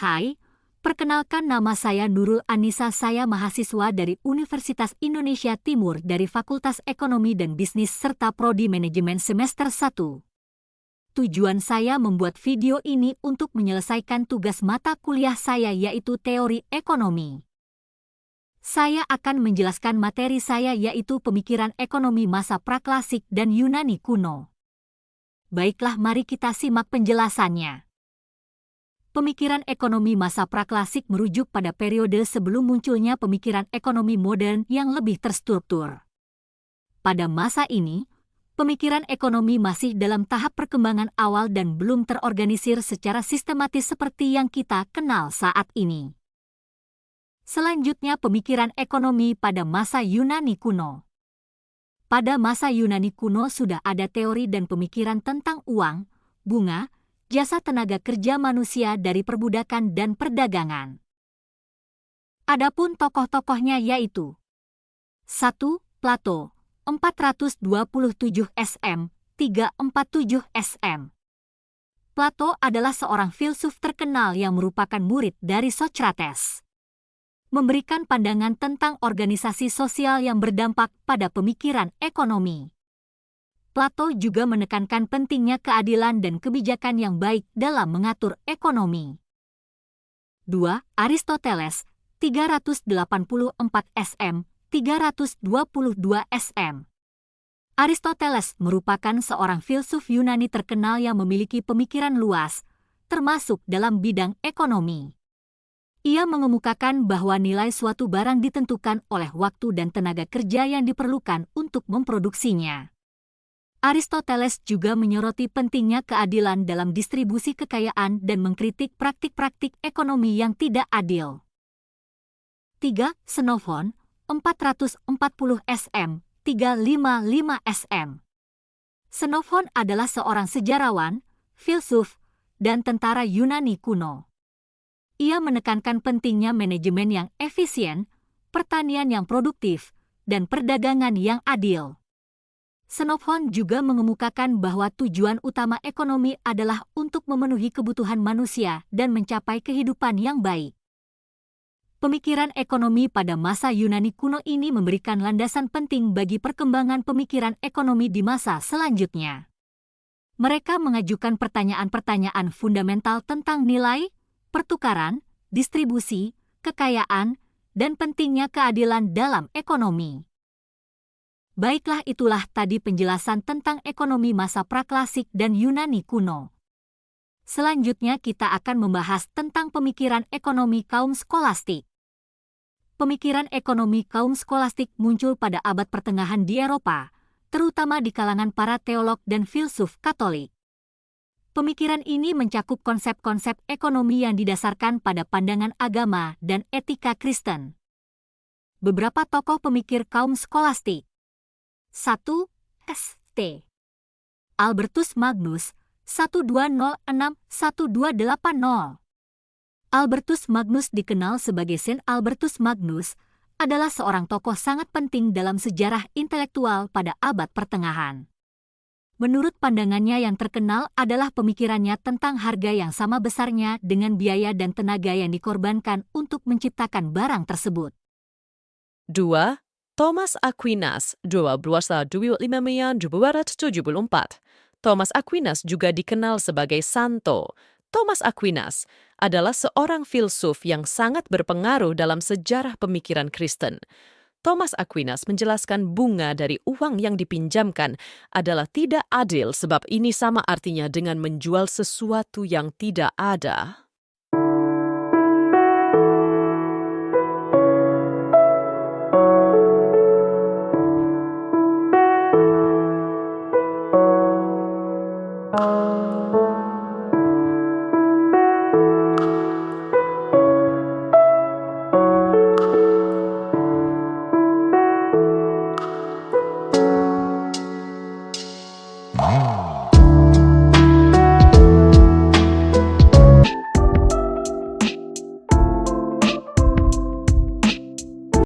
Hai, perkenalkan nama saya Nurul Anissa, saya mahasiswa dari Universitas Indonesia Timur dari Fakultas Ekonomi dan Bisnis serta Prodi Manajemen semester 1. Tujuan saya membuat video ini untuk menyelesaikan tugas mata kuliah saya yaitu Teori Ekonomi. Saya akan menjelaskan materi saya yaitu Pemikiran Ekonomi Masa Praklasik dan Yunani Kuno. Baiklah, mari kita simak penjelasannya. Pemikiran ekonomi masa praklasik merujuk pada periode sebelum munculnya pemikiran ekonomi modern yang lebih terstruktur. Pada masa ini, pemikiran ekonomi masih dalam tahap perkembangan awal dan belum terorganisir secara sistematis seperti yang kita kenal saat ini. Selanjutnya, pemikiran ekonomi pada masa Yunani kuno. Pada masa Yunani kuno sudah ada teori dan pemikiran tentang uang, bunga, jasa tenaga kerja manusia dari perbudakan dan perdagangan. Adapun tokoh-tokohnya yaitu 1. Plato, 427 SM, 347 SM. Plato adalah seorang filsuf terkenal yang merupakan murid dari Socrates. Memberikan pandangan tentang organisasi sosial yang berdampak pada pemikiran ekonomi. Plato juga menekankan pentingnya keadilan dan kebijakan yang baik dalam mengatur ekonomi. 2. Aristoteles, 384 SM, 322 SM. Aristoteles merupakan seorang filsuf Yunani terkenal yang memiliki pemikiran luas, termasuk dalam bidang ekonomi. Ia mengemukakan bahwa nilai suatu barang ditentukan oleh waktu dan tenaga kerja yang diperlukan untuk memproduksinya. Aristoteles juga menyoroti pentingnya keadilan dalam distribusi kekayaan dan mengkritik praktik-praktik ekonomi yang tidak adil. 3. Xenophon, 440 SM, 355 SM. Xenophon adalah seorang sejarawan, filsuf, dan tentara Yunani kuno. Ia menekankan pentingnya manajemen yang efisien, pertanian yang produktif, dan perdagangan yang adil. Xenophon juga mengemukakan bahwa tujuan utama ekonomi adalah untuk memenuhi kebutuhan manusia dan mencapai kehidupan yang baik. Pemikiran ekonomi pada masa Yunani kuno ini memberikan landasan penting bagi perkembangan pemikiran ekonomi di masa selanjutnya. Mereka mengajukan pertanyaan-pertanyaan fundamental tentang nilai, pertukaran, distribusi, kekayaan, dan pentingnya keadilan dalam ekonomi. Baiklah, itulah tadi penjelasan tentang ekonomi masa praklasik dan Yunani kuno. Selanjutnya kita akan membahas tentang pemikiran ekonomi kaum skolastik. Pemikiran ekonomi kaum skolastik muncul pada abad pertengahan di Eropa, terutama di kalangan para teolog dan filsuf Katolik. Pemikiran ini mencakup konsep-konsep ekonomi yang didasarkan pada pandangan agama dan etika Kristen. Beberapa tokoh pemikir kaum skolastik. 1. St. Albertus Magnus, 1206-1280. Albertus Magnus dikenal sebagai Saint Albertus Magnus, adalah seorang tokoh sangat penting dalam sejarah intelektual pada abad pertengahan. Menurut pandangannya yang terkenal adalah pemikirannya tentang harga yang sama besarnya dengan biaya dan tenaga yang dikorbankan untuk menciptakan barang tersebut. 2. Thomas Aquinas, 12-25-274. Thomas Aquinas juga dikenal sebagai Santo. Thomas Aquinas adalah seorang filsuf yang sangat berpengaruh dalam sejarah pemikiran Kristen. Thomas Aquinas menjelaskan bunga dari uang yang dipinjamkan adalah tidak adil sebab ini sama artinya dengan menjual sesuatu yang tidak ada.